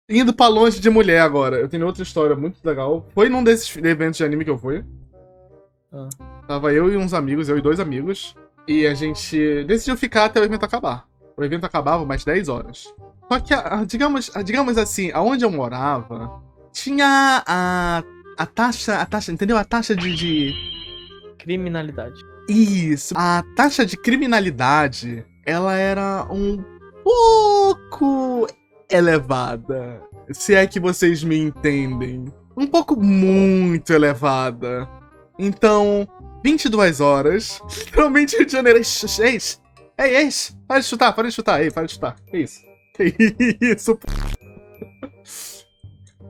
Indo pra longe de mulher agora. Eu tenho outra história muito legal. Foi num desses eventos de anime que eu fui. Ah. Tava eu e uns amigos, eu e dois amigos. E a gente decidiu ficar até o evento acabar. O evento acabava umas 10 horas. Só que, digamos assim, aonde eu morava, tinha a taxa, entendeu? A taxa de. Criminalidade. Isso. A taxa de criminalidade, ela era um pouco elevada. Se é que vocês me entendem. Um pouco muito elevada. Então, 22 horas. Literalmente Rio de Janeiro. Ei, para de chutar, para de chutar. Ei, para de chutar. Que isso? Que isso, p...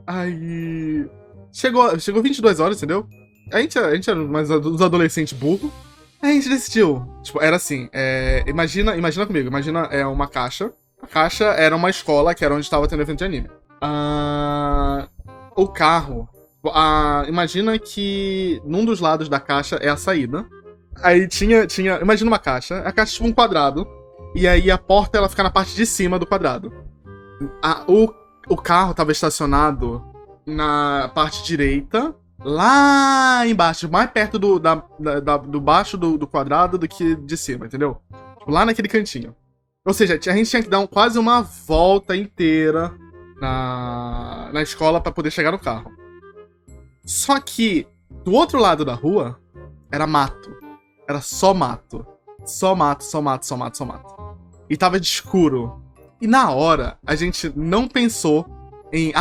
Aí. Chegou 22 horas, entendeu? A gente era mais uns adolescentes burros. Aí a gente decidiu. Tipo, era assim. Imagina comigo. Imagina uma caixa. A caixa era uma escola, que era onde estava tendo evento de anime. O carro. Imagina que num dos lados da caixa é a saída. Aí tinha. Imagina uma caixa. A caixa tinha um quadrado. E aí a porta ela fica na parte de cima do quadrado. O carro tava estacionado na parte direita. Lá embaixo, mais perto do baixo do quadrado do que de cima, entendeu? Tipo, lá naquele cantinho. Ou seja, a gente tinha que dar quase uma volta inteira na escola pra poder chegar no carro. Só que, do outro lado da rua, era mato. Era só mato. Só mato, só mato, só mato, só mato. E tava de escuro. E na hora, a gente não pensou em...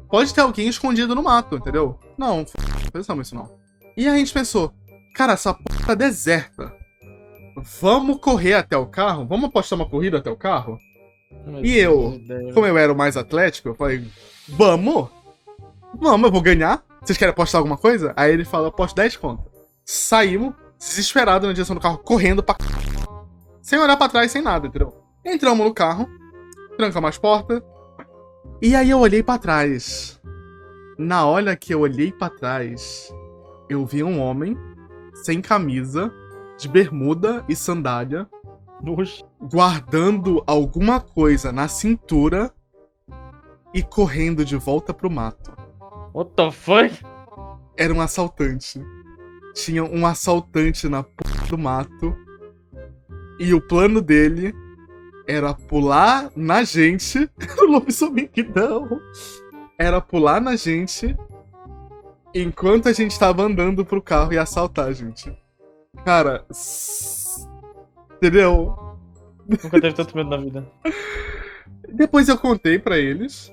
pode ter alguém escondido no mato, entendeu? Não pensamos isso não. E a gente pensou, cara, essa porra tá deserta. Vamos correr até o carro? Vamos apostar uma corrida até o carro? E eu, como eu era o mais atlético, eu falei, vamos, eu vou ganhar. Vocês querem apostar alguma coisa? Aí ele falou, aposto 10 conto. Saímos, desesperados na direção do carro, correndo pra... Sem olhar pra trás, sem nada, entendeu? Entramos no carro, trancamos as portas. E aí eu olhei pra trás. Na hora que eu olhei pra trás, eu vi um homem sem camisa, de bermuda e sandália, guardando alguma coisa na cintura e correndo de volta pro mato. What the fuck? Era um assaltante. Tinha um assaltante na porra do mato. E o plano dele era pular na gente. O lobisomem que não. Era pular na gente enquanto a gente tava andando pro carro e assaltar a gente. Cara, entendeu? Nunca teve tanto medo na vida. Depois eu contei pra eles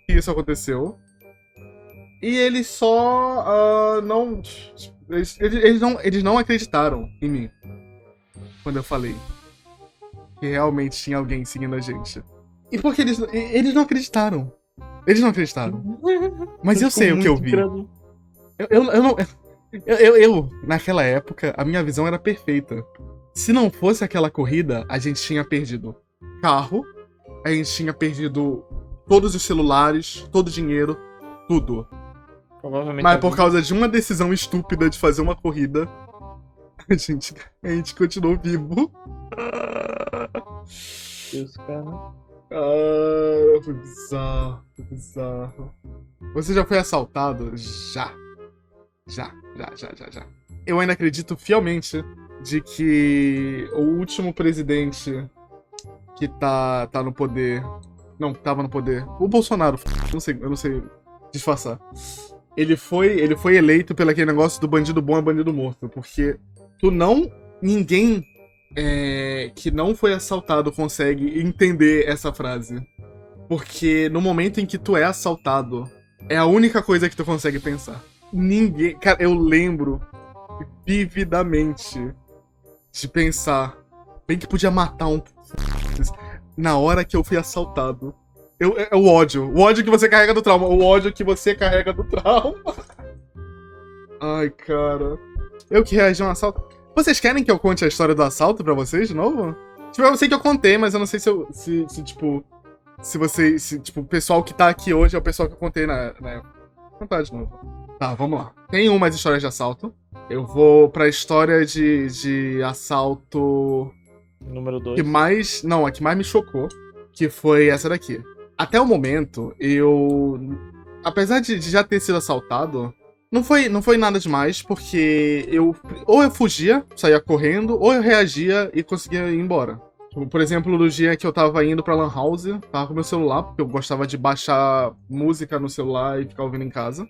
que isso aconteceu. E eles só não... Eles não acreditaram em mim quando eu falei que realmente tinha alguém seguindo a gente. E porque eles não acreditaram. Eles não acreditaram. Mas eu sei o que eu vi. Eu, naquela época, a minha visão era perfeita. Se não fosse aquela corrida, a gente tinha perdido carro, a gente tinha perdido todos os celulares, todo o dinheiro, tudo. Provavelmente. Mas por causa de uma decisão estúpida de fazer uma corrida, a gente continuou vivo. Deus, cara. Foi bizarro, foi bizarro. Você já foi assaltado? Já. Eu ainda acredito fielmente de que o último presidente que tá no poder... Não, tava no poder. O Bolsonaro, eu não sei disfarçar. Ele foi eleito pelo aquele negócio do bandido bom é bandido morto. Porque ninguém que não foi assaltado consegue entender essa frase. Porque no momento em que tu é assaltado, é a única coisa que tu consegue pensar. Ninguém... Cara, eu lembro vividamente de pensar, bem que podia matar um... Na hora que eu fui assaltado. É o ódio. O ódio que você carrega do trauma. O ódio que você carrega do trauma. Ai, cara. Eu que reagi a um assalto. Vocês querem que eu conte a história do assalto pra vocês de novo? Tipo, eu sei que eu contei, mas eu não sei se tipo, o pessoal que tá aqui hoje é o pessoal que eu contei na época. Vou contar de novo. Tá, vamos lá. Tem umas histórias de assalto. Eu vou pra história de assalto... Número 2. A que mais me chocou, que foi essa daqui. Até o momento, eu. Apesar de já ter sido assaltado, não foi nada demais, porque ou eu fugia, saía correndo, ou eu reagia e conseguia ir embora. Tipo, por exemplo, no dia que eu tava indo pra Lan House, tava com meu celular, porque eu gostava de baixar música no celular e ficar ouvindo em casa.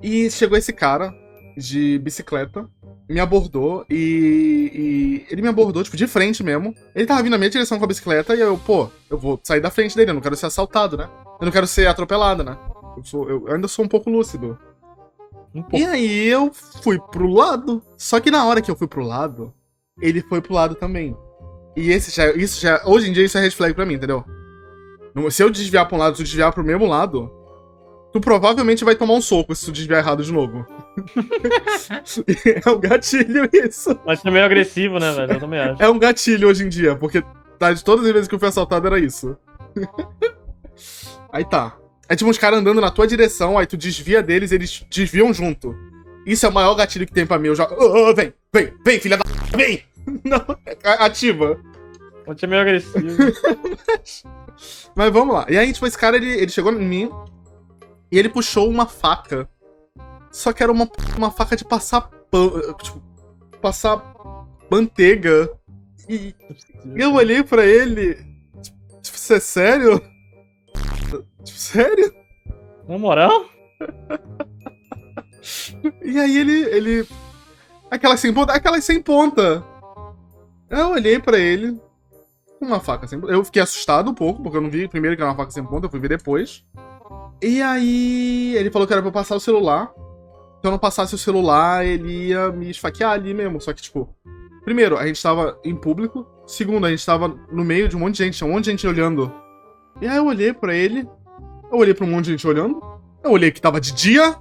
E chegou esse cara de bicicleta, me abordou e ele me abordou, tipo, de frente mesmo. Ele tava vindo na minha direção com a bicicleta e eu vou sair da frente dele, eu não quero ser assaltado, né? Eu não quero ser atropelado, né? Eu ainda sou um pouco lúcido. Um pouco. E aí eu fui pro lado. Só que na hora que eu fui pro lado, ele foi pro lado também. E isso já, hoje em dia isso é red flag pra mim, entendeu? Se eu desviar pra um lado, se tu desviar pro mesmo lado, tu provavelmente vai tomar um soco se tu desviar errado de novo. É um gatilho isso. Mas é meio agressivo, né, velho? Eu também acho. É um gatilho hoje em dia, porque de todas as vezes que eu fui assaltado era isso. Aí tá. É tipo uns caras andando na tua direção, aí tu desvia deles, eles desviam junto. Isso é o maior gatilho que tem pra mim. Eu já. Vem, filha da. Vem! Não, ativa. Pode ser meio agressivo. Mas vamos lá. E aí, tipo, esse cara, ele chegou em mim e ele puxou uma faca. Só que era uma faca de passar pão. Tipo, passar manteiga. E eu olhei pra ele. Tipo, você é sério? Tipo, sério? Na moral? E aí ele. Aquelas sem ponta. Aquelas sem ponta. Eu olhei pra ele. Com uma faca sem ponta. Eu fiquei assustado um pouco, porque eu não vi primeiro que era uma faca sem ponta, eu fui ver depois. E aí ele falou que era pra eu passar o celular. Se eu não passasse o celular, ele ia me esfaquear ali mesmo. Só que, tipo, primeiro, a gente tava em público. Segundo, a gente tava no meio de um monte de gente, tinha um monte de gente olhando. E aí eu olhei pra ele. Eu olhei pra um monte de gente olhando. Eu olhei que tava de dia.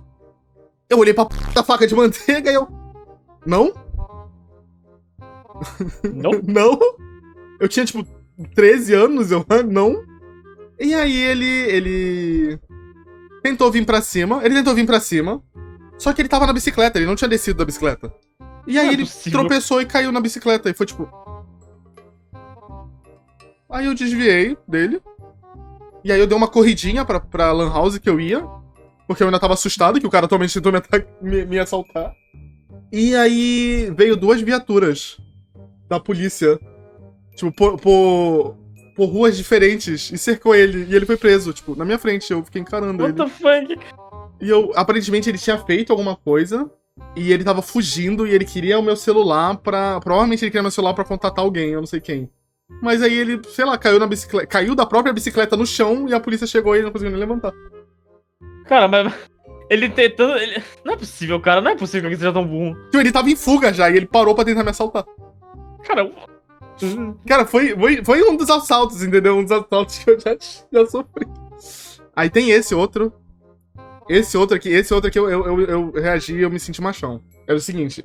Eu olhei pra da faca de manteiga e eu. Não? Não? Não? Eu tinha, tipo, 13 anos, eu. Não? E aí ele tentou vir pra cima. Ele tentou vir pra cima. Só que ele tava na bicicleta, ele não tinha descido da bicicleta. E aí Não é ele possível. tropeçou e caiu na bicicleta. E foi tipo. Aí eu desviei dele. E aí eu dei uma corridinha pra Lan House que eu ia. Porque eu ainda tava assustado que o cara atualmente tentou me assaltar. E aí veio 2 viaturas da polícia. Tipo, por ruas diferentes. E cercou ele. E ele foi preso, tipo, na minha frente. Eu fiquei encarando What ele. the fuck? E eu, aparentemente, ele tinha feito alguma coisa. E ele tava fugindo e ele queria o meu celular pra. Provavelmente ele queria meu celular pra contatar alguém, eu não sei quem. Mas aí ele, sei lá, caiu na bicicleta. Caiu da própria bicicleta no chão e a polícia chegou e ele não conseguiu nem levantar. Cara, mas. Ele tentando. Não é possível, cara. Não é possível que alguém seja tão burro. Tipo, ele tava em fuga já e ele parou pra tentar me assaltar. Cara. Cara, foi um dos assaltos, entendeu? Um dos assaltos que eu já sofri. Aí tem esse outro. Esse outro aqui eu reagi e eu me senti machão. Era o seguinte,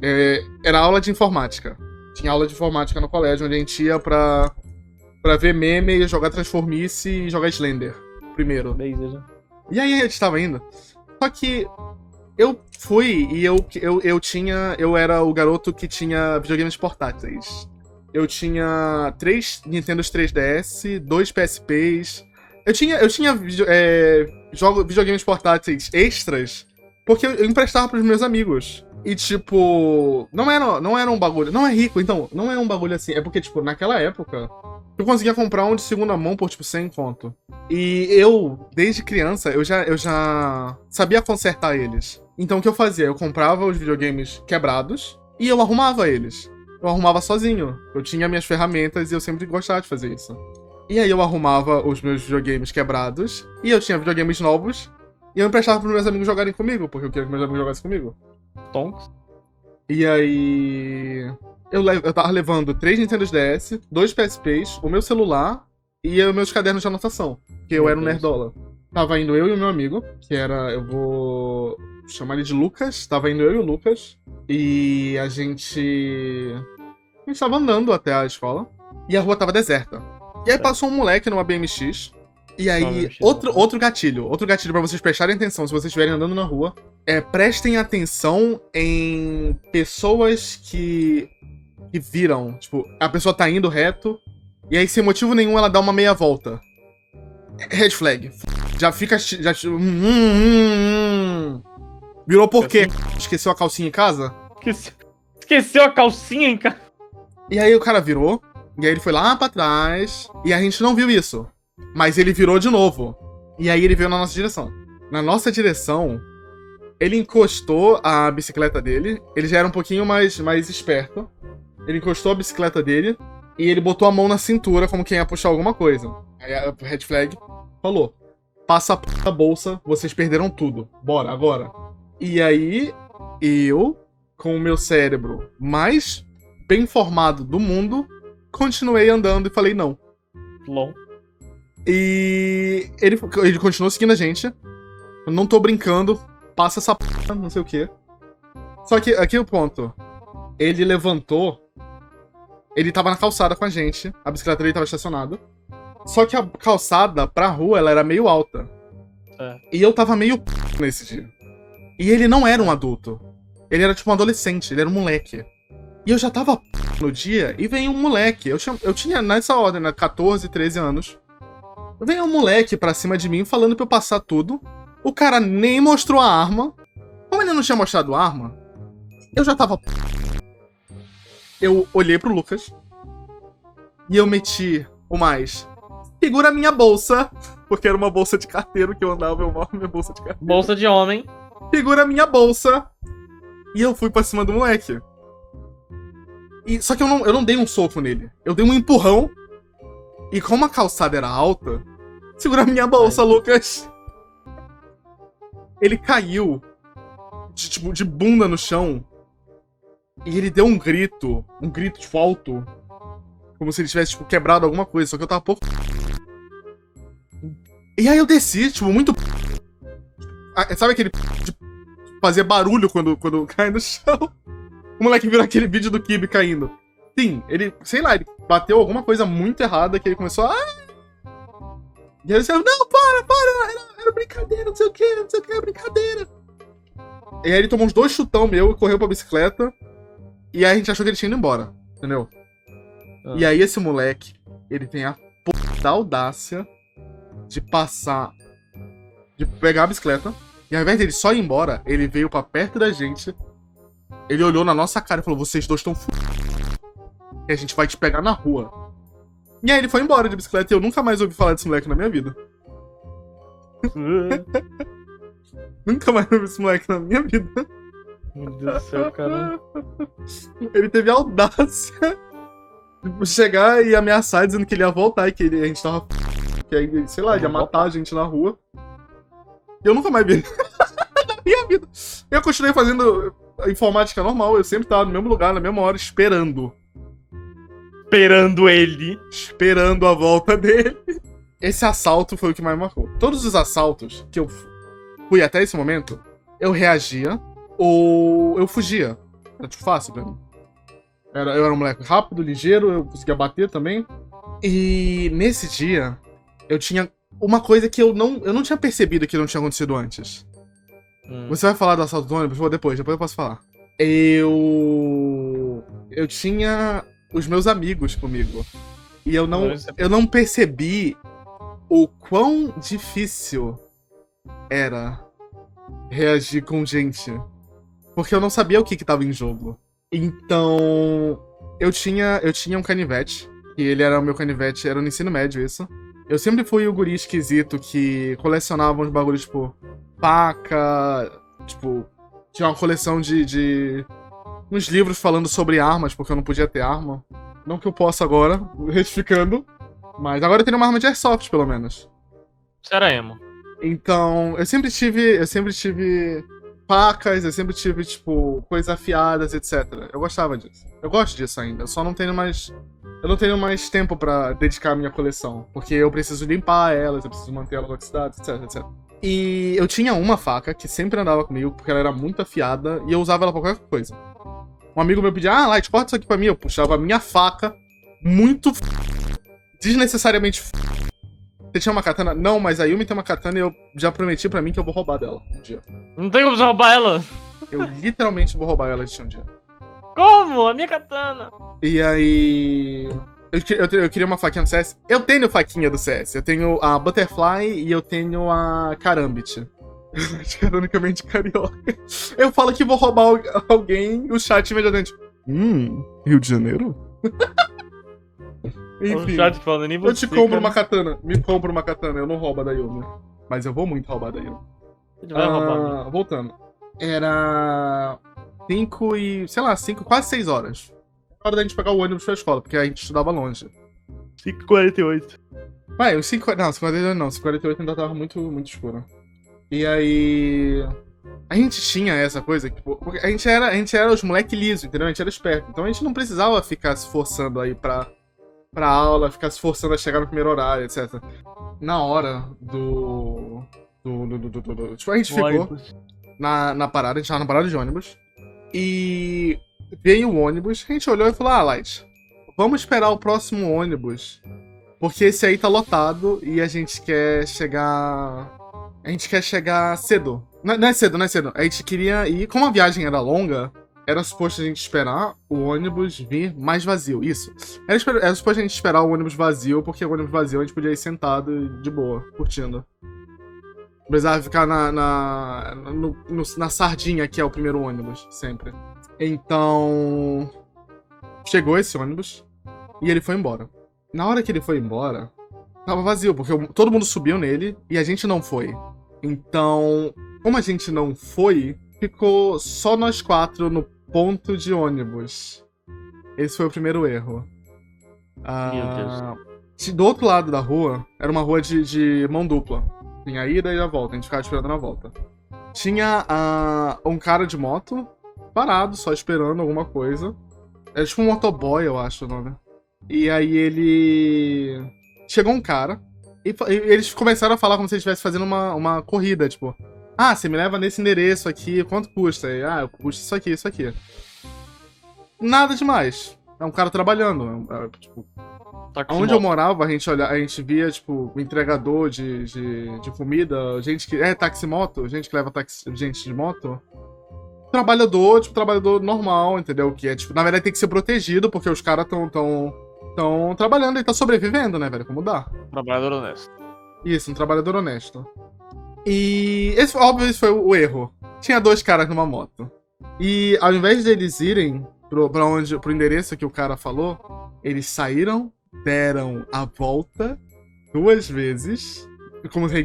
era aula de informática. Tinha aula de informática no colégio, onde a gente ia pra ver meme, jogar Transformice e jogar Slender. Primeiro. Beleza. E aí a gente tava indo. Só que eu fui e eu era o garoto que tinha videogames portáteis. Eu tinha 3 Nintendos 3DS, 2 PSPs. Eu tinha videogames portáteis extras porque eu emprestava pros meus amigos. E, tipo, não era um bagulho. Não é rico, então, não é um bagulho assim. É porque, tipo, naquela época, eu conseguia comprar um de segunda mão por, tipo, 100 conto. E eu, desde criança, eu já sabia consertar eles. Então, o que eu fazia? Eu comprava os videogames quebrados e eu arrumava eles. Eu arrumava sozinho. Eu tinha minhas ferramentas e eu sempre gostava de fazer isso. E aí eu arrumava os meus videogames quebrados e eu tinha videogames novos e eu emprestava pros meus amigos jogarem comigo, porque eu queria que meus amigos jogassem comigo. Tonks. E aí eu tava levando 3 Nintendo DS, 2 PSPs, o meu celular e os meus cadernos de anotação, porque eu Meu era um Deus. nerdola. Tava indo eu e o meu amigo, que era, eu vou chamar ele de Lucas, tava indo eu e o Lucas, e a gente tava andando até a escola, e a rua tava deserta. E aí passou um moleque numa BMX, e aí, BMX, outro gatilho pra vocês prestarem atenção, se vocês estiverem andando na rua, prestem atenção em pessoas que viram, tipo, a pessoa tá indo reto, e aí sem motivo nenhum ela dá uma meia volta. Red flag. Já fica. Virou por quê? Esqueceu a calcinha em casa? Esqueceu a calcinha em casa? E aí o cara virou. E aí ele foi lá pra trás. E a gente não viu isso. Mas ele virou de novo. E aí ele veio na nossa direção. Na nossa direção, ele encostou a bicicleta dele. Ele já era um pouquinho mais esperto. Ele encostou a bicicleta dele. E ele botou a mão na cintura, como quem ia puxar alguma coisa. Aí a red flag falou: passa a p da bolsa, vocês perderam tudo. Bora, agora. E aí, eu, com o meu cérebro mais bem formado do mundo, continuei andando e falei não. LOL. E ele continuou seguindo a gente. Eu não tô brincando, passa essa p, não sei o quê. Só que aqui é o ponto. Ele levantou. Ele tava na calçada com a gente. A bicicleta dele tava estacionada. Só que a calçada pra rua, ela era meio alta. É. E eu tava meio p nesse dia. E ele não era um adulto. Ele era tipo um adolescente, ele era um moleque. E eu já tava p no dia e veio um moleque. Eu tinha nessa ordem, né, 14, 13 anos. Veio um moleque pra cima de mim falando pra eu passar tudo. O cara nem mostrou a arma. Como ele não tinha mostrado a arma, eu já tava p. Eu olhei pro Lucas. E eu meti o mais: segura a minha bolsa. Porque era uma bolsa de carteiro que eu andava, eu amo minha bolsa de carteiro. Bolsa de homem. Segura a minha bolsa. E eu fui pra cima do moleque. Só que eu não dei um soco nele. Eu dei um empurrão. E como a calçada era alta, segura a minha bolsa, Lucas. Ele caiu de bunda no chão. E ele deu um grito tipo, alto. Como se ele tivesse, tipo, quebrado alguma coisa. Só que eu tava pouco. E aí eu desci, tipo, muito. Sabe aquele de fazer barulho quando cai no chão? O moleque virou aquele vídeo do Kibe caindo. Sim, ele, sei lá, ele bateu alguma coisa muito errada que ele começou a... E aí ele disse: não, para, era brincadeira, não sei o que, é brincadeira. E aí ele tomou uns 2 chutão meu e correu pra bicicleta. E aí a gente achou que ele tinha ido embora, entendeu? Ah. E aí esse moleque, ele tem a porra da audácia de passar, de pegar a bicicleta, e ao invés dele só ir embora, ele veio pra perto da gente, ele olhou na nossa cara e falou: vocês dois estão e a gente vai te pegar na rua. E aí ele foi embora de bicicleta e eu nunca mais ouvi falar desse moleque na minha vida. Nunca mais ouvi esse moleque na minha vida. Meu Deus do céu, cara. Ele teve a audácia de chegar e ameaçar dizendo que ele ia voltar e que a gente tava... Que aí, sei lá, ele ia matar a gente na rua. E eu nunca mais vi na minha vida. Eu continuei fazendo a informática normal. Eu sempre tava no mesmo lugar, na mesma hora, esperando. Esperando ele. Esperando a volta dele. Esse assalto foi o que mais marcou. Todos os assaltos que eu fui até esse momento, eu reagia ou eu fugia. Era tipo fácil pra mim. Eu era um moleque rápido, ligeiro, eu conseguia bater também. E nesse dia, eu tinha uma coisa que eu não tinha percebido que não tinha acontecido antes. Você vai falar do assalto do ônibus? Depois eu posso falar. Eu tinha os meus amigos comigo. E eu não percebi o quão difícil era reagir com gente. Porque eu não sabia o que tava em jogo. Então, eu tinha um canivete. E ele era o meu canivete, era no ensino médio isso. Eu sempre fui o guri esquisito que colecionava uns bagulhos, tipo, faca, tipo, tinha uma coleção de uns livros falando sobre armas, porque eu não podia ter arma. Não que eu possa agora, retificando. Mas agora eu tenho uma arma de airsoft, pelo menos. Você era emo. Então, eu sempre tive facas, eu sempre tive, tipo, coisas afiadas, etc. Eu gostava disso. Eu gosto disso ainda, eu só não tenho mais... Eu não tenho mais tempo pra dedicar a minha coleção. Porque eu preciso limpar elas, eu preciso manter elas oxidadas, etc, etc. E eu tinha uma faca que sempre andava comigo, porque ela era muito afiada, e eu usava ela pra qualquer coisa. Um amigo meu pedia: Light, corta isso aqui pra mim. Eu puxava a minha faca, muito desnecessariamente Você tinha uma katana? Não, mas a Yumi tem uma katana e eu já prometi pra mim que eu vou roubar dela um dia. Não tem como você roubar ela. Eu literalmente vou roubar ela de um dia. Como? A minha katana. E aí... Eu queria uma faquinha do CS. Eu tenho faquinha do CS. Eu tenho a Butterfly e eu tenho a Karambit. Ironicamente carioca. Eu falo que vou roubar alguém, o chat imediatamente. Rio de Janeiro? Enfim, O chat falando, nem você, eu te compro cara. uma katana. Me compro uma katana. Eu não roubo a da Yumi. Mas eu vou muito roubar a da Yumi. Ele vai roubar, né? Voltando. Era 5 e... sei lá, 5, quase 6 horas. Hora da gente pegar o ônibus pra escola, porque a gente estudava longe. 5h48. Vai, os 5... Não, 58 não. 58 ainda tava muito, muito escuro. E aí... A gente tinha essa coisa, tipo, porque a gente era os moleque liso, entendeu? A gente era esperto. Então a gente não precisava ficar se forçando aí pra aula, ficar se forçando a chegar no primeiro horário, etc. Na hora tipo, a gente ficou na parada, a gente tava na parada de ônibus. E veio o ônibus, a gente olhou e falou, Light, vamos esperar o próximo ônibus. Porque esse aí tá lotado e a gente quer chegar... A gente quer chegar cedo. Não é cedo. A gente queria ir... Como a viagem era longa, era suposto a gente esperar o ônibus vir mais vazio. Isso. Era suposto a gente esperar o ônibus vazio, porque o ônibus vazio a gente podia ir sentado de boa, curtindo. Precisava ficar na sardinha, que é o primeiro ônibus, sempre. Então... Chegou esse ônibus e ele foi embora. Na hora que ele foi embora, tava vazio, porque todo mundo subiu nele e a gente não foi. Então, como a gente não foi, ficou só nós 4 no ponto de ônibus. Esse foi o primeiro erro. Meu Deus. Do outro lado da rua, era uma rua de mão dupla. Tinha a ida e a volta, a gente ficava esperando na volta. Tinha um cara de moto, parado, só esperando alguma coisa. Era tipo um motoboy, eu acho o nome. E aí ele... Chegou um cara, e eles começaram a falar como se eles estivessem fazendo uma corrida, tipo... você me leva nesse endereço aqui, quanto custa? E, custa isso aqui. Nada demais. É um cara trabalhando. Tipo, onde eu morava, a gente via, tipo, entregador de comida, gente que... taximoto, gente que leva gente de moto. Trabalhador normal, entendeu? Que é, tipo, na verdade tem que ser protegido, porque os caras tão trabalhando e tá sobrevivendo, né, velho? Como dá? Trabalhador honesto. Isso, um trabalhador honesto. E esse foi o erro. Tinha 2 caras numa moto. E ao invés deles irem pro endereço que o cara falou, eles saíram, deram a volta 2 vezes,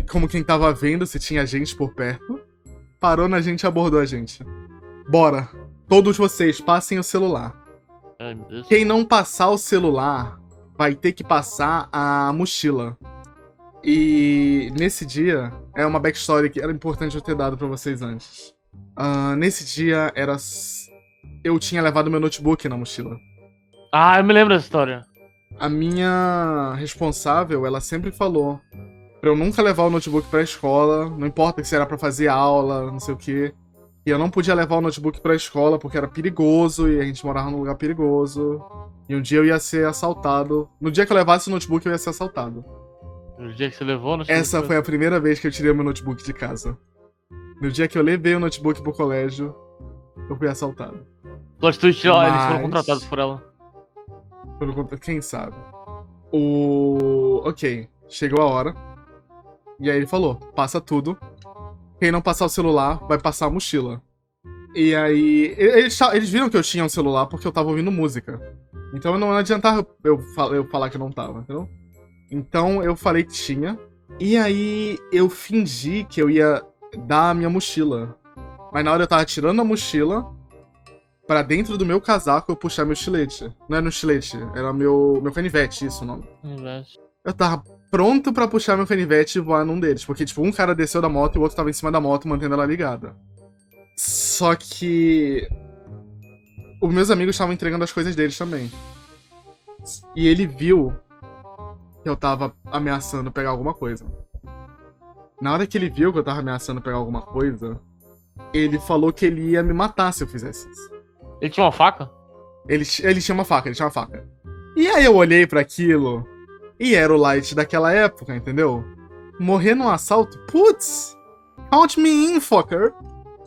como quem tava vendo se tinha gente por perto, parou na gente e abordou a gente. Bora, todos vocês, passem o celular. Ai, meu Deus. Quem não passar o celular vai ter que passar a mochila. E nesse dia, é uma backstory que era importante eu ter dado pra vocês antes. Nesse dia, eu tinha levado meu notebook na mochila. Eu me lembro dessa história. A minha responsável, ela sempre falou pra eu nunca levar o notebook pra escola, não importa se era pra fazer aula, não sei o quê. E eu não podia levar o notebook pra escola porque era perigoso e a gente morava num lugar perigoso. E um dia eu ia ser assaltado. No dia que eu levasse o notebook, eu ia ser assaltado. No dia que você levou, não Essa foi a primeira vez que eu tirei o meu notebook de casa. No dia que eu levei o notebook pro colégio, eu fui assaltado. Plot twist, eles foram contratados por ela. Quem sabe? Ok, chegou a hora. E aí ele falou, passa tudo. Quem não passar o celular, vai passar a mochila. E aí... Eles viram que eu tinha um celular porque eu tava ouvindo música. Então não adiantava eu falar que eu não tava, entendeu? Então eu falei que tinha. E aí eu fingi que eu ia dar a minha mochila. Mas na hora eu tava tirando a mochila, pra dentro do meu casaco eu puxar meu estilete. Não era no estilete, era meu canivete, isso o nome. Eu tava pronto pra puxar meu canivete e voar num deles. Porque, tipo, um cara desceu da moto e o outro tava em cima da moto, mantendo ela ligada. Só que... os meus amigos estavam entregando as coisas deles também. E ele viu que eu tava ameaçando pegar alguma coisa. Na hora que ele viu que eu tava ameaçando pegar alguma coisa, ele falou que ele ia me matar se eu fizesse isso. Ele tinha uma faca? Ele tinha uma faca, E aí eu olhei pra aquilo... E era o Light daquela época, entendeu? Morrer num assalto? Putz! Count me in, fucker!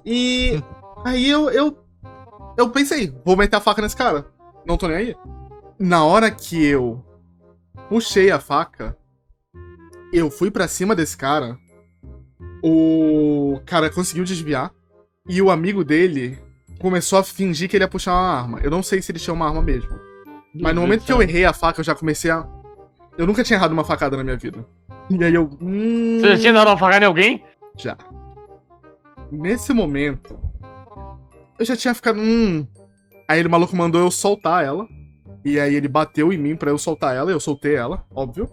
E aí eu pensei, vou meter a faca nesse cara. Não tô nem aí. Na hora que eu puxei a faca, eu fui pra cima desse cara, o cara conseguiu desviar, e o amigo dele começou a fingir que ele ia puxar uma arma. Eu não sei se ele tinha uma arma mesmo. Mas no momento que eu errei a faca, eu já comecei a... Eu nunca tinha errado uma facada na minha vida. E aí eu... Você já tinha dado uma facada em alguém? Já. Nesse momento, eu já tinha ficado... Aí o maluco mandou eu soltar ela. E aí ele bateu em mim pra eu soltar ela, e eu soltei ela, óbvio.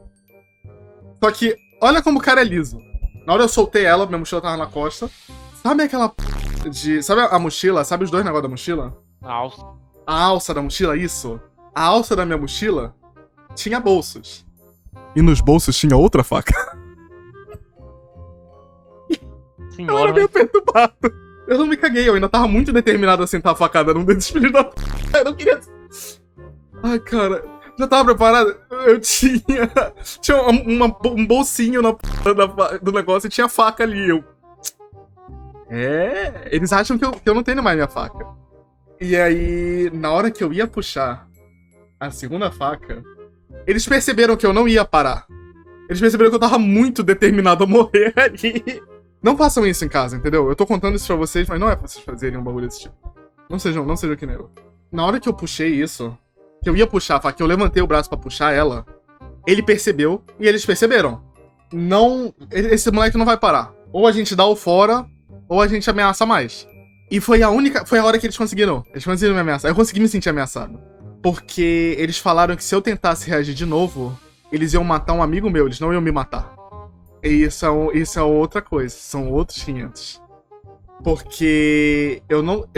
Só que, olha como o cara é liso. Na hora eu soltei ela, minha mochila tava na costa. Sabe aquela de... Sabe a mochila? Sabe os dois negócios da mochila? A alça. A alça da mochila, isso. A alça da minha mochila tinha bolsos. E nos bolsos tinha outra faca. Eu era Senhora, meio perturbado. Eu não me caguei, eu ainda tava muito determinado a sentar a facada num desses filhos da p. Eu não queria... Ai, cara, já tava preparado? Eu tinha um bolsinho na p do negócio e tinha faca ali. Eles acham que eu não tenho mais minha faca. E aí, na hora que eu ia puxar a segunda faca, eles perceberam que eu não ia parar. Eles perceberam que eu tava muito determinado a morrer ali. Não façam isso em casa, entendeu? Eu tô contando isso pra vocês, mas não é pra vocês fazerem um bagulho desse tipo. Não sejam que nem eu. Na hora que eu puxei isso, que eu ia puxar a faca, que eu levantei o braço pra puxar ela, ele percebeu e eles perceberam. Não, esse moleque não vai parar. Ou a gente dá o fora, ou a gente ameaça mais. E foi a hora que eles conseguiram. Eles conseguiram me ameaçar. Eu consegui me sentir ameaçado. Porque eles falaram que se eu tentasse reagir de novo, eles iam matar um amigo meu, eles não iam me matar. E isso é outra coisa, são outros 500. Porque eu não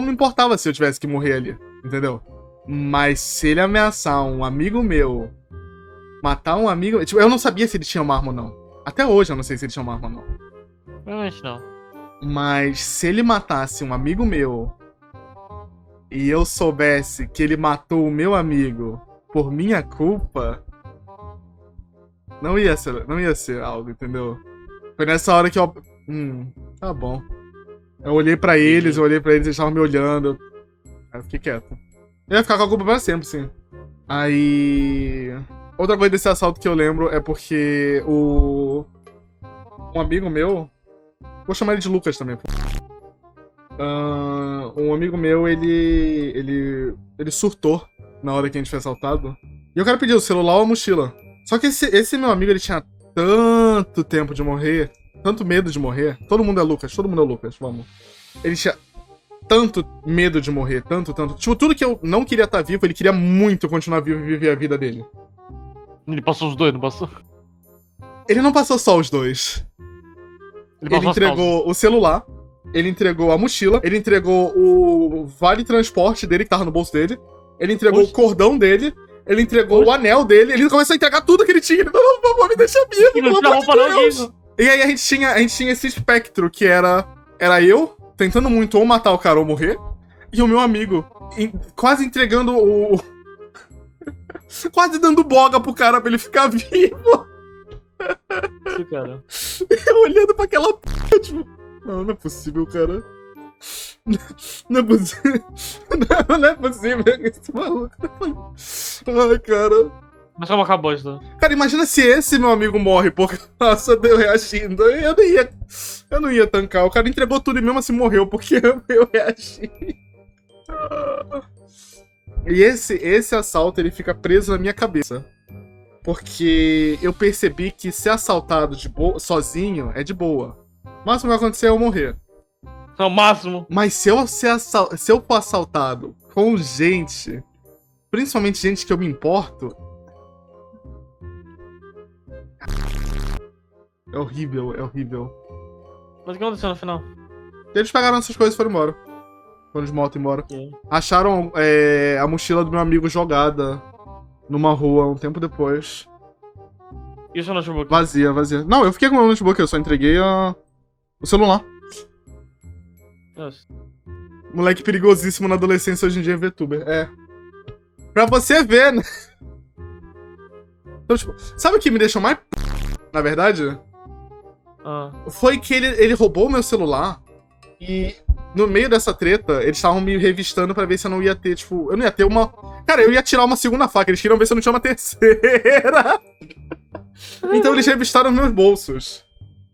me importava se eu tivesse que morrer ali, entendeu? Mas se ele ameaçar um amigo meu, matar um amigo... Tipo, eu não sabia se ele tinha uma arma ou não. Até hoje eu não sei se ele tinha uma arma ou não. provavelmente não. Mas se ele matasse um amigo meu e eu soubesse que ele matou o meu amigo por minha culpa, não ia ser algo, entendeu? Foi nessa hora que eu... tá bom. Eu olhei pra eles, eles estavam me olhando. Aí eu fiquei quieto. Eu ia ficar com a culpa pra sempre, sim. Aí... Outra coisa desse assalto que eu lembro é porque um amigo meu... Vou chamar ele de Lucas também, pô. Um amigo meu, ele surtou na hora que a gente foi assaltado. E eu quero pedir o celular ou a mochila. Só que esse meu amigo, ele tinha tanto tempo de morrer, tanto medo de morrer. Todo mundo é Lucas, vamos. Ele tinha tanto medo de morrer, tanto. Tipo, tudo que eu não queria estar vivo, ele queria muito continuar vivo e viver a vida dele. Ele passou os dois, não passou? Ele não passou só os dois. Ele entregou o celular, ele entregou a mochila, ele entregou o vale transporte dele, que tava no bolso dele, ele entregou o cordão dele, ele entregou o anel dele, ele começou a entregar tudo que ele tinha. Ele falou, por favor, me deixa vivo, pelo amor de Deus. E aí a gente tinha esse espectro, que era eu, tentando muito ou matar o cara ou morrer, e o meu amigo, quase entregando quase dando boga pro cara pra ele ficar vivo. Esse cara. Eu olhando pra aquela p, tipo... Não é possível, cara. Não é possível. Não é possível esse maluco. Ai, cara. Mas como acabou isso? Cara, imagina se esse meu amigo morre por causa de eu reagindo. Eu não ia tancar. O cara entregou tudo e mesmo assim morreu porque eu reagi. E esse assalto, ele fica preso na minha cabeça. Porque eu percebi que ser assaltado sozinho é de boa. O máximo que vai acontecer é eu morrer. É o máximo. Mas se eu for assaltado com gente, principalmente gente que eu me importo... É horrível, é horrível. Mas o que aconteceu no final? Eles pegaram essas coisas e foram embora. Foram de moto embora. Okay. Acharam a mochila do meu amigo jogada numa rua um tempo depois. E o seu notebook? Vazia. Não, eu fiquei com o meu notebook, eu só entreguei o celular. Nossa. Moleque perigosíssimo na adolescência hoje em dia é VTuber. É. Pra você ver, né? Então, tipo, sabe o que me deixou mais na verdade? Foi que ele roubou meu celular e no meio dessa treta, eles estavam me revistando pra ver se eu não ia ter, tipo... Eu não ia ter uma... Cara, eu ia tirar uma segunda faca, eles queriam ver se eu não tinha uma terceira. Então eles revistaram meus bolsos.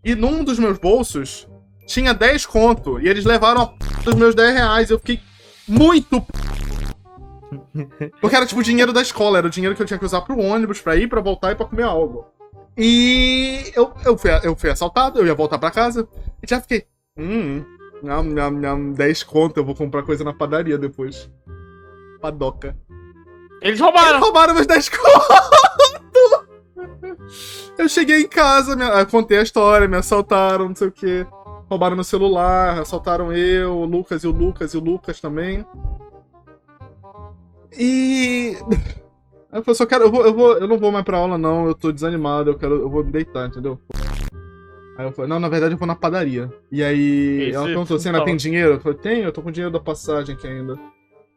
E num dos meus bolsos tinha 10 conto. E eles levaram a p dos meus 10 reais. Eu fiquei muito p. Porque era tipo o dinheiro da escola, era o dinheiro que eu tinha que usar pro ônibus, pra ir, pra voltar e pra comer algo. E eu fui assaltado, eu ia voltar pra casa. E já fiquei. 10 conto, eu vou comprar coisa na padaria depois. Padoca. Eles roubaram! Eles roubaram meus 10 conto! Eu cheguei em casa, eu contei a história, me assaltaram, não sei o que. Roubaram meu celular, assaltaram eu, o Lucas e o Lucas e o Lucas também. E. Eu falei, só quero. Eu não vou mais pra aula, não, eu tô desanimado, eu vou me deitar, entendeu? Aí eu falei, não, na verdade eu vou na padaria. E aí ela perguntou, você ainda tem dinheiro? Eu falei, tenho, eu tô com dinheiro da passagem aqui ainda.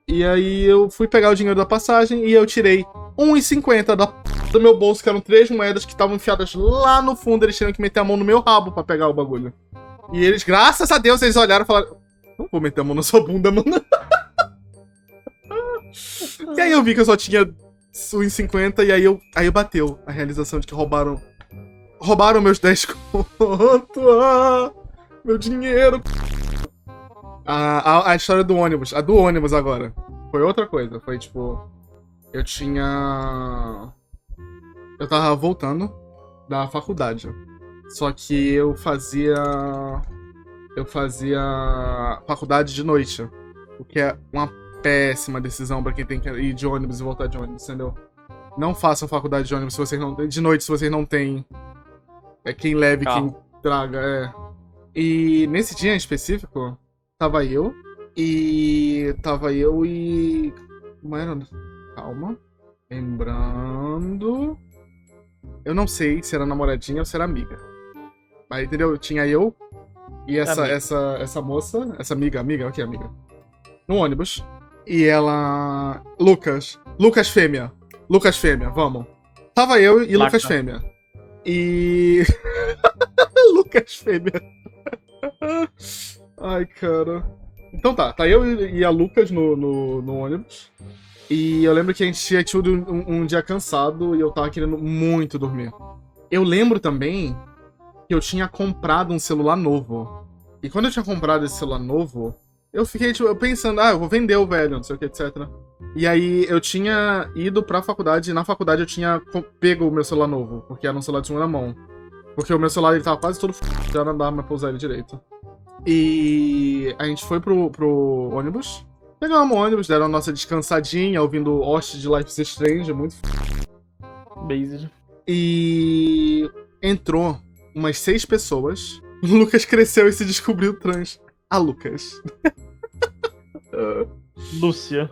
E aí eu fui pegar o dinheiro da passagem e eu tirei 1,50 do meu bolso, que eram 3 moedas que estavam enfiadas lá no fundo, eles tinham que meter a mão no meu rabo pra pegar o bagulho. E eles, graças a Deus, eles olharam e falaram, não vou meter a mão na sua bunda, mano. E aí eu vi que eu só tinha 1,50 e aí bateu a realização de que roubaram meus 10 conto, meu dinheiro. A história do ônibus, a do ônibus agora, foi outra coisa, foi tipo, eu tava voltando da faculdade, só que eu fazia faculdade de noite, o que é uma péssima decisão pra quem tem que ir de ônibus e voltar de ônibus, entendeu? Não façam faculdade de ônibus se vocês não, de noite se vocês não têm quem leve, quem traga, E nesse dia em específico, tava eu e... Como era? Calma. Lembrando... Eu não sei se era namoradinha ou se era amiga. Mas, entendeu? Tinha eu e essa moça, essa amiga, ok, amiga. No ônibus. E ela... Lucas fêmea, vamos. Tava eu e Lucas fêmea. E... Lucas fêmea. Ai, cara. Então tá eu e a Lucas no ônibus. E eu lembro que a gente tinha tido um dia cansado e eu tava querendo muito dormir. Eu lembro também que eu tinha comprado um celular novo. E quando eu tinha comprado esse celular novo, eu fiquei tipo, pensando, eu vou vender o velho, não sei o que, etc. E aí eu tinha ido pra faculdade e na faculdade eu tinha pego o meu celular novo, porque era um celular de segunda mão. Porque o meu celular ele tava quase todo já não dava mais pra usar ele direito. E a gente foi pro ônibus. Pegamos o ônibus, deram a nossa descansadinha, ouvindo Host de Life is Strange, muito Based. E entrou umas 6 pessoas. O Lucas cresceu e se descobriu trans. A Lucas. Lúcia.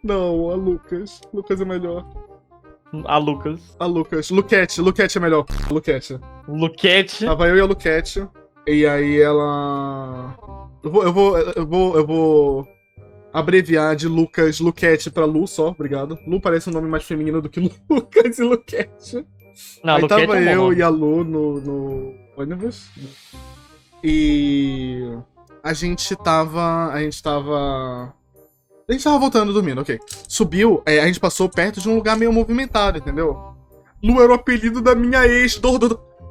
Não, a Lucas. Lucas é melhor. A Lucas. Luquete é melhor. Luquete. Tava eu e a Luquete. E aí ela... Eu vou abreviar de Luquete pra Lu só, obrigado. Lu parece um nome mais feminino do que Lucas e Luquete. Não, aí Luquete tava é eu nome. e a Lu no ônibus. E a gente tava voltando dormindo, ok. Subiu, a gente passou perto de um lugar meio movimentado, entendeu? Lu era o apelido da minha ex,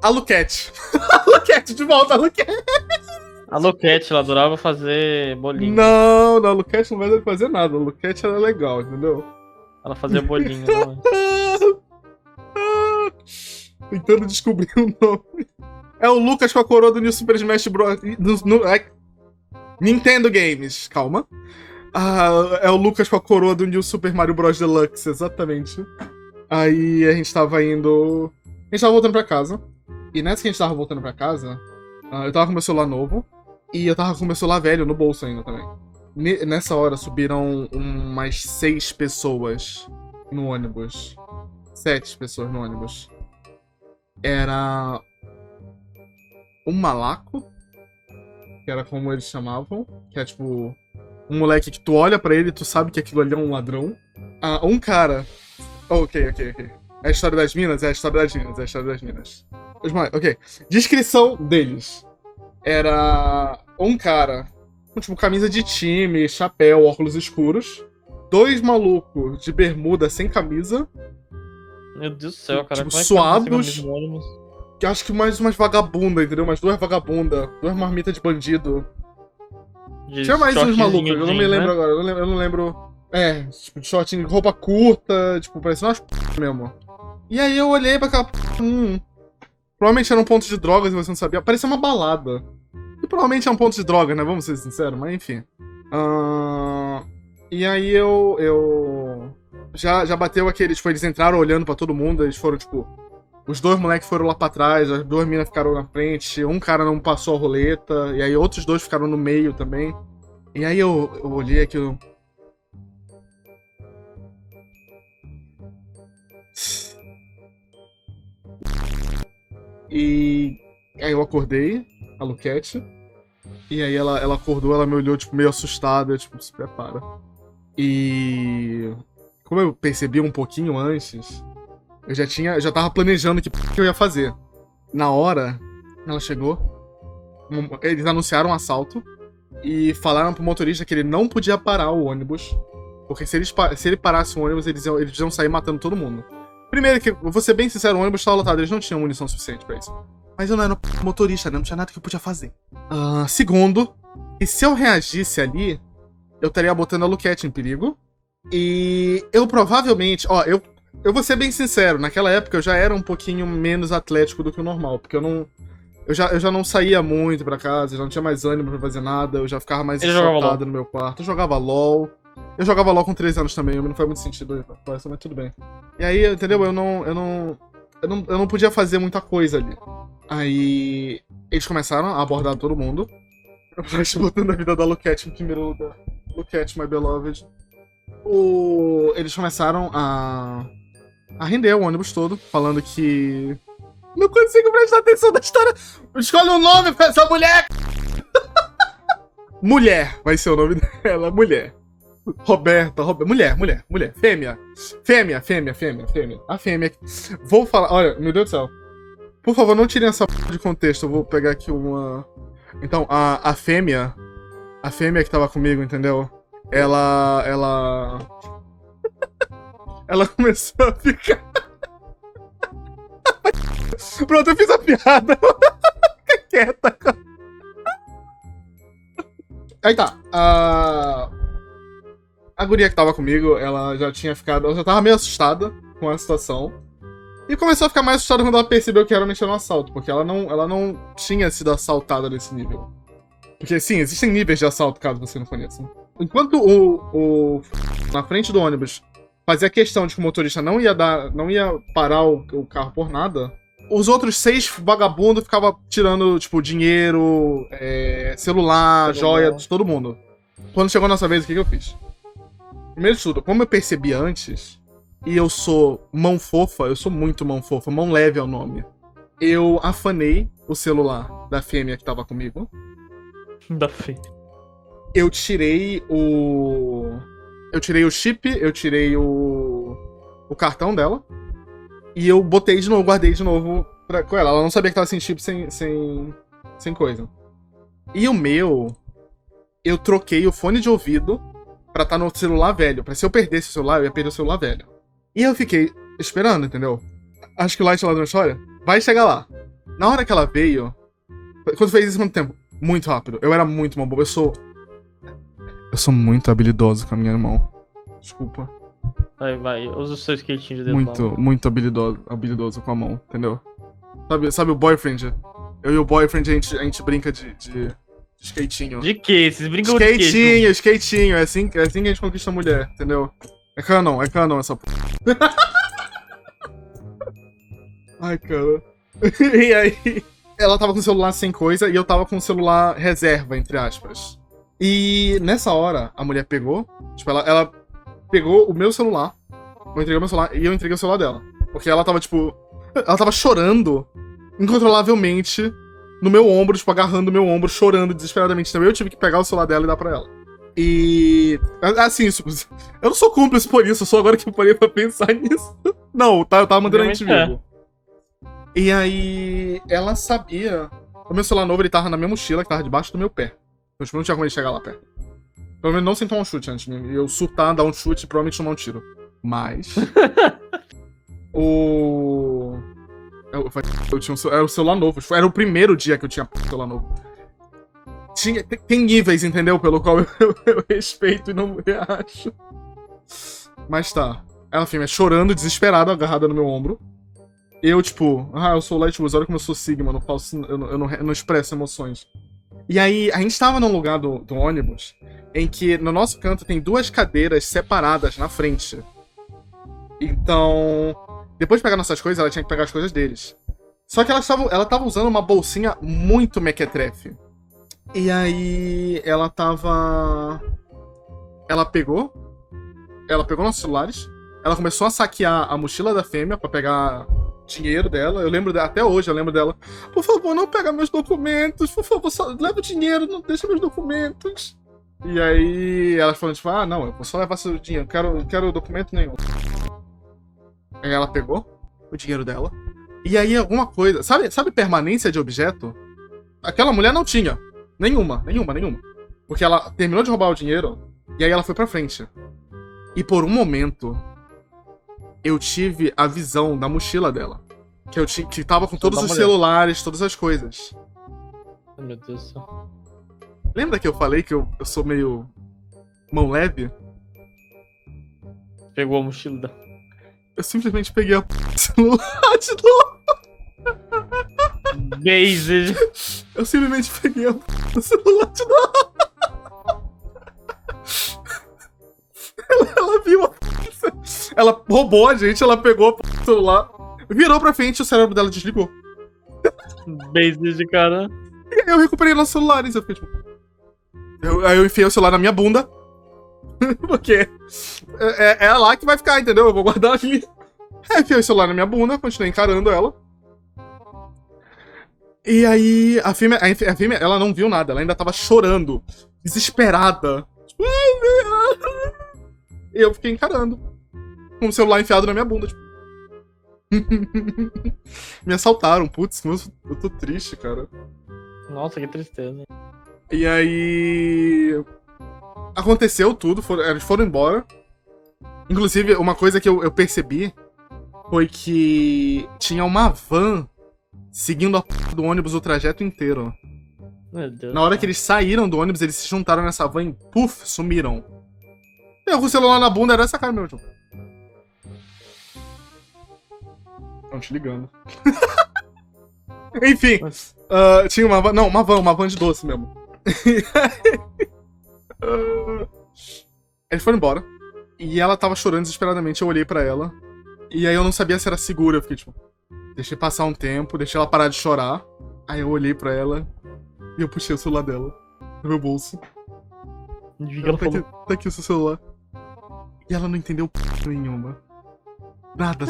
a Luquete. A Luquete, de volta, a Luquete. A Luquete, ela adorava fazer bolinho. Não, a Luquete não vai fazer nada. A Luquete era legal, entendeu? Ela fazia bolinho, não. Tentando descobrir o nome. É o Lucas com a coroa do New Super Smash Bros. Nintendo Games, calma. É o Lucas com a coroa do New Super Mario Bros. Deluxe, exatamente. Aí a gente tava voltando pra casa. E nessa que a gente tava voltando pra casa, eu tava com meu celular novo. E eu tava com meu celular velho no bolso ainda também. Nessa hora subiram umas 6 pessoas no ônibus. 7 pessoas no ônibus. Era um malaco, que era como eles chamavam, que é tipo um moleque que tu olha pra ele e tu sabe que aquilo ali é um ladrão. Um cara... Ok. É a história das minas? É a história das minas. Ok. Descrição deles. Era um cara com, tipo, camisa de time, chapéu, óculos escuros. 2 malucos de bermuda sem camisa. Meu Deus do céu, cara. Tipo, Como é que suados. tá nesse ônibus? Que acho que mais umas vagabundas, entendeu? Umas 2 vagabundas. 2 marmitas de bandido. De Tinha mais uns malucos, shortzinho eu não me jeans, lembro né? agora. Eu não lembro. É, tipo, de shortinho, roupa curta, tipo, parecendo umas p mesmo. E aí eu olhei pra aquela p. Provavelmente era um ponto de drogas e você não sabia. Parecia uma balada. E provavelmente é um ponto de drogas, né? Vamos ser sinceros, mas enfim. E aí eu. Já bateu aquele. Tipo, eles entraram olhando pra todo mundo, eles foram, tipo. Os 2 moleques foram lá pra trás, as 2 minas ficaram na frente, um cara não passou a roleta, e aí outros 2 ficaram no meio também. E aí eu olhei aquilo. E aí eu acordei, a Luquete. E aí ela acordou, ela me olhou, tipo, meio assustada, tipo, se prepara. E como eu percebi um pouquinho antes, eu já tava planejando o que eu ia fazer. Na hora, ela chegou, eles anunciaram um assalto e falaram pro motorista que ele não podia parar o ônibus, porque se ele parasse o ônibus, eles iam sair matando todo mundo. Primeiro que, vou ser bem sincero, o ônibus estava lotado, eles não tinham munição suficiente pra isso. Mas eu não era motorista, né? Não tinha nada que eu podia fazer. Segundo, que se eu reagisse ali, eu estaria botando a Luquete em perigo. E eu provavelmente, eu vou ser bem sincero, naquela época eu já era um pouquinho menos atlético do que o normal, porque eu já não saía muito pra casa, eu já não tinha mais ânimo pra fazer nada, eu já ficava mais soltado no meu quarto. Eu jogava LOL. Eu jogava LOL com 3 anos também, não faz muito sentido isso, mas tudo bem. E aí, entendeu? Eu não podia fazer muita coisa ali. Aí eles começaram a abordar todo mundo. Eu tava botando a vida da Luquete em primeiro lugar. Luquete, my beloved. Eles começaram a render o ônibus todo, falando que não consigo prestar atenção na história. Escolhe um nome pra essa mulher! Mulher vai ser o nome dela, mulher. Roberta, mulher. Fêmea. A fêmea. Vou falar, olha, meu Deus do céu. Por favor, não tirem essa p de contexto, eu vou pegar aqui uma. Então, a fêmea que tava comigo, entendeu? Ela começou a ficar. Pronto, eu fiz a piada. Fica quieta. Aí tá. A guria que tava comigo, ela já tava meio assustada com a situação. E começou a ficar mais assustada quando ela percebeu que era mexer no assalto, porque ela não tinha sido assaltada nesse nível. Porque sim, existem níveis de assalto, caso você não conheça. Enquanto na frente do ônibus fazia questão de que o motorista não ia parar o carro por nada, os outros 6 vagabundos ficavam tirando, tipo, dinheiro, celular, joia de todo mundo. Quando chegou a nossa vez, o que eu fiz? Primeiro de tudo, como eu percebi antes, e eu sou mão fofa, eu sou muito mão fofa, mão leve é o nome. Eu afanei o celular da fêmea que tava comigo. Da fêmea. Eu tirei o chip, eu tirei o cartão dela. E eu botei de novo, guardei de novo com ela. Ela não sabia que tava sem chip, sem coisa. E o meu, eu troquei o fone de ouvido pra estar no celular velho. Pra se eu perdesse o celular, eu ia perder o celular velho. E eu fiquei esperando, entendeu? Acho que o Light lá na história vai chegar lá. Na hora que ela veio... Quando fez isso, quanto tempo? Muito rápido. Eu era muito mal bobo. Eu sou muito habilidoso com a minha mão. Desculpa. Vai. Usa o seu skatinho de dedo. Muito habilidoso com a mão, entendeu? Sabe o boyfriend? Eu e o boyfriend, a gente brinca de skatinho. De quê? Vocês brincam de quê? Skatinho. É assim que a gente conquista a mulher, entendeu? É canon essa p. Ai, cara. E aí, ela tava com o celular sem coisa e eu tava com o celular reserva, entre aspas. E nessa hora, a mulher pegou, tipo, ela pegou o meu celular, eu entreguei o meu celular e eu entreguei o celular dela. Porque ela tava, tipo, ela tava chorando incontrolavelmente no meu ombro, tipo, agarrando o meu ombro, chorando desesperadamente. Então eu tive que pegar o celular dela e dar pra ela. E... assim, eu não sou cúmplice por isso, só agora que eu parei pra pensar nisso. Não, tá, eu tava mantendo a gente vivo. E aí, ela sabia... O meu celular novo, ele tava na minha mochila, que tava debaixo do meu pé. Eu tipo, não tinha como ele chegar lá perto. Pelo menos não sem tomar um chute antes. Eu surtar, dar um chute e provavelmente tomar um tiro. Mas. o. Eu tinha era o celular novo. Era o primeiro dia que eu tinha celular novo. Tem níveis, entendeu? Pelo qual eu respeito e não reacho. Mas tá. Ela fica chorando, desesperada, agarrada no meu ombro. Eu, tipo, eu sou Lightwoods, olha como eu sou Sigma, eu não expresso emoções. E aí, a gente tava num lugar do ônibus em que no nosso canto tem 2 cadeiras separadas na frente. Então, depois de pegar nossas coisas, ela tinha que pegar as coisas deles. Só que ela tava usando uma bolsinha muito mequetrefe. E aí, ela pegou nossos celulares, ela começou a saquear a mochila da fêmea pra pegar dinheiro dela. Eu lembro dela, até hoje eu lembro dela. Por favor, não pega meus documentos. Por favor, só leva o dinheiro, não deixa meus documentos. E aí ela falou, tipo, não, eu vou só levar seu dinheiro, não quero documento nenhum. Aí ela pegou o dinheiro dela. E aí alguma coisa. Sabe permanência de objeto? Aquela mulher não tinha. Nenhuma. Porque ela terminou de roubar o dinheiro e aí ela foi pra frente. E por um momento, eu tive a visão da mochila dela. Que tava com todos os celulares, todas as coisas. Meu Deus do céu. Lembra que eu falei que eu sou meio mão leve? Pegou a mochila dela. Eu simplesmente peguei a celular de novo. Based. Eu simplesmente peguei a celular de novo. Ela viu a ela roubou a gente, ela pegou o celular, virou pra frente e o cérebro dela desligou. Based, cara. E aí eu recuperei nossos celulares. Eu fiquei tipo. Aí eu enfiei o celular na minha bunda. Porque é lá que vai ficar, entendeu? Eu vou guardar ali. Aí eu enfiei o celular na minha bunda, continuei encarando ela. E aí a fêmea, ela não viu nada, ela ainda tava chorando, desesperada. Tipo, e eu fiquei encarando. Com o celular enfiado na minha bunda, tipo. Me assaltaram, putz, eu tô triste, cara. Nossa, que tristeza. E aí. Aconteceu tudo, eles foram embora. Inclusive, uma coisa que eu percebi foi que tinha uma van seguindo a p do ônibus o trajeto inteiro. Meu Deus. Na hora que eles saíram do ônibus, eles se juntaram nessa van e, puf, sumiram. Eu com o celular na bunda, era essa cara mesmo. Estão te ligando. Enfim, tinha uma van. Não, uma van de doce mesmo. Eles foram embora. E ela tava chorando desesperadamente. Eu olhei pra ela. E aí eu não sabia se era segura. Eu fiquei tipo, deixei passar um tempo, deixei ela parar de chorar. Aí eu olhei pra ela e eu puxei o celular dela no meu bolso. Tá aqui o seu celular. E ela não entendeu p nenhuma. Nada.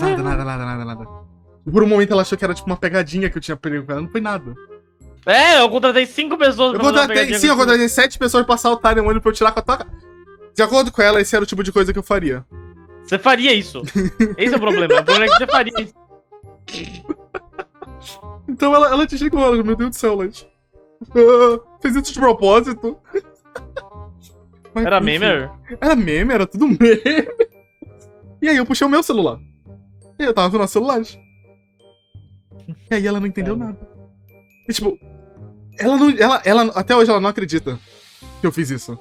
Por um momento ela achou que era tipo uma pegadinha que eu tinha pego com ela. Não foi nada. Eu contratei 5 pessoas pra fazer uma pegadinha. Sim, eu contratei 7 pessoas pra assaltarem o ônibus pra eu tirar com a tua cara. De acordo com ela, esse era o tipo de coisa que eu faria. Você faria isso. Esse é o problema. O problema é que você faria isso. Então ela desligou, ela, meu Deus do céu, Leite. Fez isso de propósito. Mas, Era enfim, meme? Era meme, era tudo meme. E aí eu puxei o meu celular. E aí eu tava com nossos celulares. E aí ela não entendeu nada. E tipo, ela até hoje ela não acredita que eu fiz isso.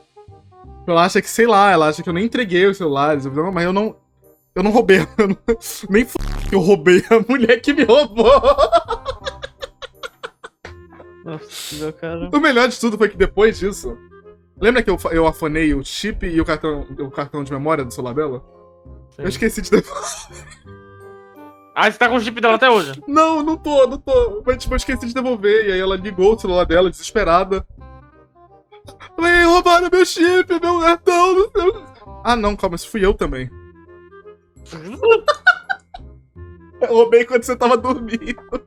Ela acha que, sei lá, ela acha que eu nem entreguei os celulares, mas eu não roubei. Nem f que eu roubei a mulher que me roubou. Nossa, cara. O melhor de tudo foi que depois disso, lembra que eu afonei o chip e o cartão de memória do celular dela? Sim. Eu esqueci de devolver. Você tá com o chip dela até hoje? Não tô. Mas tipo, eu esqueci de devolver. E aí ela ligou o celular dela, desesperada. Falei, roubaram meu chip, meu cartão, não sei. Não, calma, isso fui eu também. Eu roubei quando você tava dormindo.